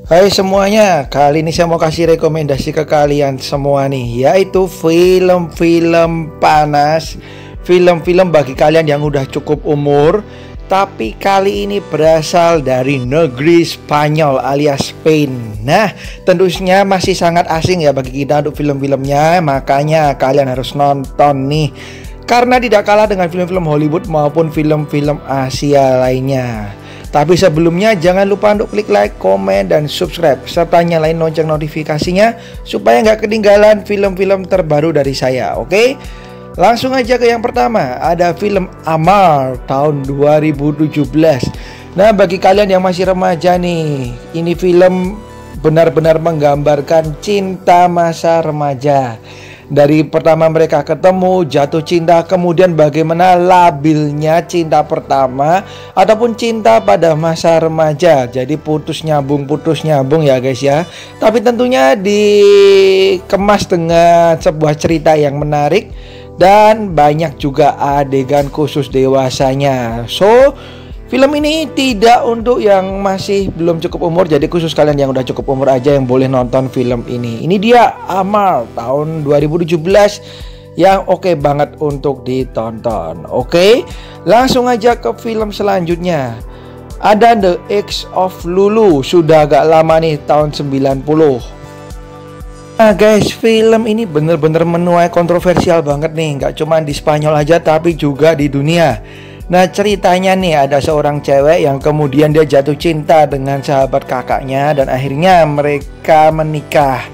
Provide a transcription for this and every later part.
Hai semuanya, kali ini saya mau kasih rekomendasi ke kalian semua nih, yaitu film-film panas, film-film bagi kalian yang udah cukup umur, tapi kali ini berasal dari negeri Spanyol alias Spain. Nah, tentunya masih sangat asing ya bagi kita untuk film-filmnya, makanya kalian harus nonton nih. Karena tidak kalah dengan film-film Hollywood maupun film-film Asia lainnya. Tapi sebelumnya jangan lupa untuk klik like, komen, dan subscribe serta nyalain lonceng notifikasinya supaya nggak ketinggalan film-film terbaru dari saya. Oke? Langsung aja ke yang pertama, ada film Amar tahun 2017. Nah, bagi kalian yang masih remaja nih, ini film benar-benar menggambarkan cinta masa remaja. Dari pertama mereka ketemu, jatuh cinta, kemudian bagaimana labilnya cinta pertama ataupun cinta pada masa remaja. Jadi putus nyambung ya guys ya. Tapi tentunya dikemas dengan sebuah cerita yang menarik dan banyak juga adegan khusus dewasanya. So, film ini tidak untuk yang masih belum cukup umur, jadi khusus kalian yang udah cukup umur aja yang boleh nonton film ini. Ini dia Amar tahun 2017 yang oke banget untuk ditonton. Oke, langsung aja ke film selanjutnya. Ada The Age of Lulu, sudah agak lama nih, tahun 90. Nah guys, film ini bener-bener menuai kontroversial banget nih, nggak cuma di Spanyol aja tapi juga di dunia. Nah, ceritanya nih ada seorang cewek yang kemudian dia jatuh cinta dengan sahabat kakaknya dan akhirnya mereka menikah.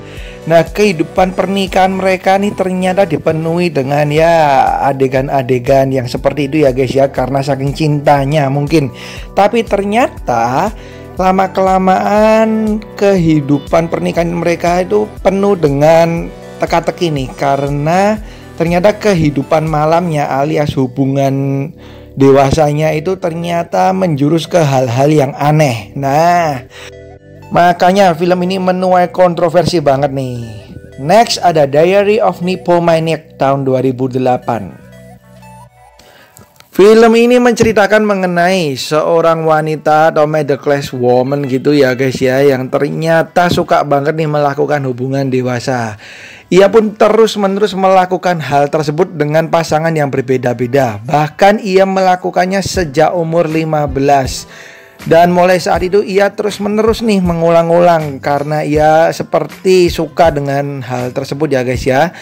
Nah, kehidupan pernikahan mereka nih ternyata dipenuhi dengan ya adegan-adegan yang seperti itu ya guys ya, karena saking cintanya mungkin. Tapi ternyata lama-kelamaan kehidupan pernikahan mereka itu penuh dengan teka-teki nih, karena ternyata kehidupan malamnya alias hubungan dewasanya itu ternyata menjurus ke hal-hal yang aneh. Nah, makanya film ini menuai kontroversi banget nih. Next ada Diary of Nymphomaniac tahun 2008. Film ini menceritakan mengenai seorang wanita atau middle class woman gitu ya guys ya, yang ternyata suka banget nih melakukan hubungan dewasa. Ia pun terus-menerus melakukan hal tersebut dengan pasangan yang berbeda-beda. Bahkan ia melakukannya sejak umur 15. Dan mulai saat itu ia terus-menerus nih mengulang-ulang karena ia seperti suka dengan hal tersebut ya guys ya.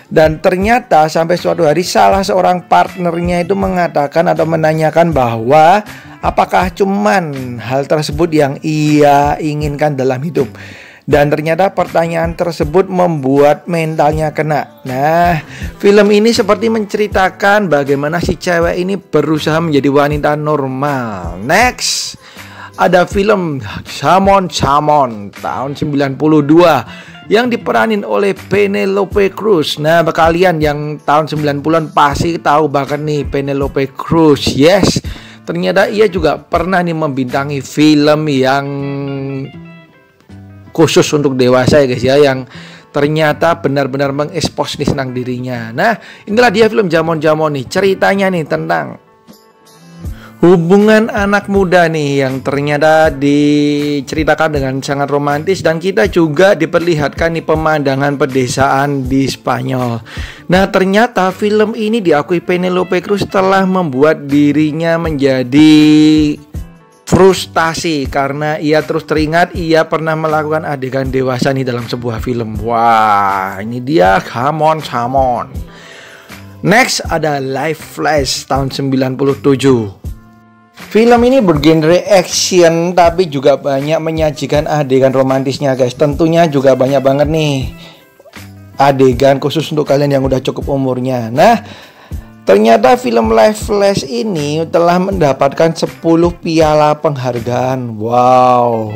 Dan ternyata sampai suatu hari salah seorang partnernya itu mengatakan atau menanyakan bahwa apakah cuman hal tersebut yang ia inginkan dalam hidup. Dan ternyata pertanyaan tersebut membuat mentalnya kena. Nah, film ini seperti menceritakan bagaimana si cewek ini berusaha menjadi wanita normal. Next, ada film Samon tahun 92 yang diperanin oleh Penelope Cruz. Nah, kalian yang tahun 90-an pasti tahu bahkan nih Penelope Cruz. Yes, ternyata ia juga pernah nih membintangi film yang khusus untuk dewasa ya guys ya, yang ternyata benar-benar mengekspos nih senang dirinya. Nah, inilah dia film Jamon nih. Ceritanya nih tentang hubungan anak muda nih yang ternyata diceritakan dengan sangat romantis, dan kita juga diperlihatkan nih pemandangan pedesaan di Spanyol. Nah, ternyata film ini diakui Penelope Cruz telah membuat dirinya menjadi frustasi karena ia terus teringat ia pernah melakukan adegan dewasa nih dalam sebuah film. Wah, ini dia Samon. Next ada Life Flash tahun 97. Film ini bergenre action tapi juga banyak menyajikan adegan romantisnya guys. Tentunya juga banyak banget nih adegan khusus untuk kalian yang udah cukup umurnya. Nah, ternyata film Life Flash ini telah mendapatkan 10 piala penghargaan. Wow.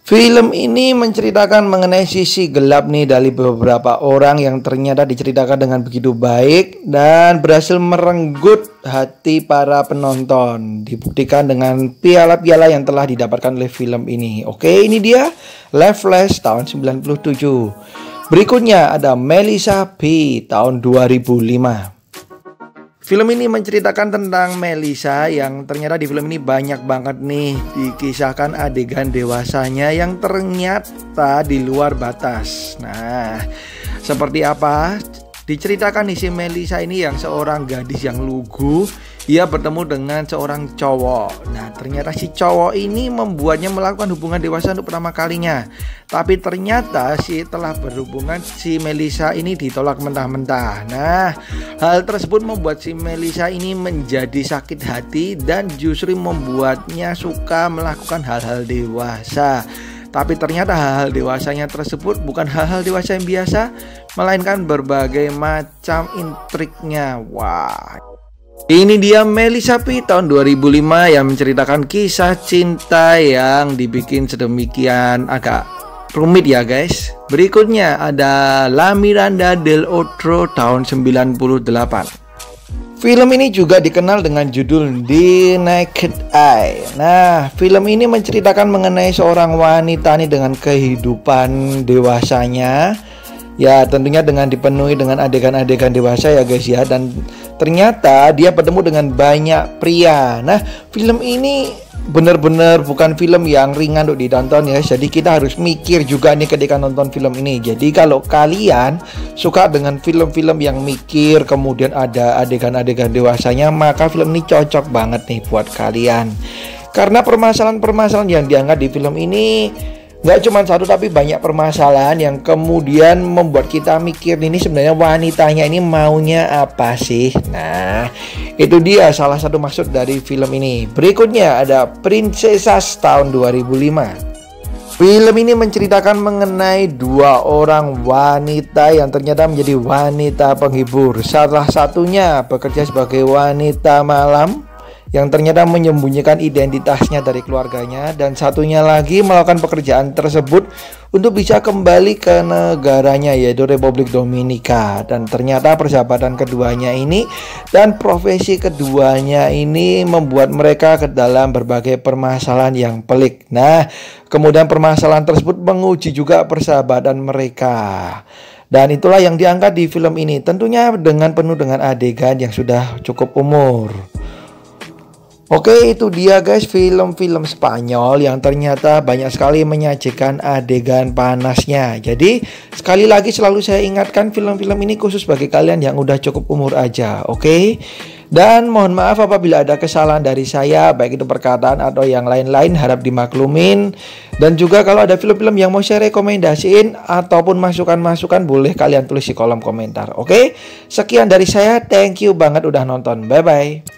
Film ini menceritakan mengenai sisi gelap nih dari beberapa orang yang ternyata diceritakan dengan begitu baik dan berhasil merenggut hati para penonton. Dibuktikan dengan piala-piala yang telah didapatkan oleh film ini. Oke, ini dia Life Flash tahun 97. Berikutnya ada Melissa P tahun 2005. Film ini menceritakan tentang Melisa yang ternyata di film ini banyak banget nih dikisahkan adegan dewasanya yang ternyata di luar batas. Nah, seperti apa? Diceritakan nih si Melisa ini yang seorang gadis yang lugu, ia bertemu dengan seorang cowok. Nah, ternyata si cowok ini membuatnya melakukan hubungan dewasa untuk pertama kalinya. Tapi ternyata setelah berhubungan si Melisa ini ditolak mentah-mentah. Nah, hal tersebut membuat si Melisa ini menjadi sakit hati dan justru membuatnya suka melakukan hal-hal dewasa. Tapi ternyata hal-hal dewasanya tersebut bukan hal-hal dewasa yang biasa, melainkan berbagai macam intriknya. Wah, ini dia Melisa P tahun 2005 yang menceritakan kisah cinta yang dibikin sedemikian agak rumit ya guys. Berikutnya ada La Miranda del Otro tahun 98. Film ini juga dikenal dengan judul The Naked Eye. Nah, film ini menceritakan mengenai seorang wanita nih dengan kehidupan dewasanya. Ya, tentunya dengan dipenuhi dengan adegan-adegan dewasa ya guys ya. Dan ternyata dia bertemu dengan banyak pria. Nah, film ini benar-benar bukan film yang ringan untuk ditonton ya. Jadi kita harus mikir juga nih ketika nonton film ini. Jadi kalau kalian suka dengan film-film yang mikir kemudian ada adegan-adegan dewasanya, maka film ini cocok banget nih buat kalian. Karena permasalahan-permasalahan yang diangkat di film ini nggak cuma satu tapi banyak permasalahan yang kemudian membuat kita mikir ini sebenarnya wanitanya ini maunya apa sih. Nah, itu dia salah satu maksud dari film ini. Berikutnya ada Princesas tahun 2005. Film ini menceritakan mengenai dua orang wanita yang ternyata menjadi wanita penghibur. Salah satunya bekerja sebagai wanita malam yang ternyata menyembunyikan identitasnya dari keluarganya, dan satunya lagi melakukan pekerjaan tersebut untuk bisa kembali ke negaranya yaitu Republik Dominika. Dan ternyata persahabatan keduanya ini dan profesi keduanya ini membuat mereka ke dalam berbagai permasalahan yang pelik. Nah, kemudian permasalahan tersebut menguji juga persahabatan mereka. Dan itulah yang diangkat di film ini, tentunya dengan penuh dengan adegan yang sudah cukup umur. Oke, itu dia guys film-film Spanyol yang ternyata banyak sekali menyajikan adegan panasnya. Jadi sekali lagi selalu saya ingatkan, film-film ini khusus bagi kalian yang udah cukup umur aja. Oke. Dan mohon maaf apabila ada kesalahan dari saya, baik itu perkataan atau yang lain-lain, harap dimaklumin. Dan juga kalau ada film-film yang mau saya rekomendasiin ataupun masukan-masukan, boleh kalian tulis di kolom komentar. Oke. Sekian dari saya, thank you banget udah nonton. Bye bye.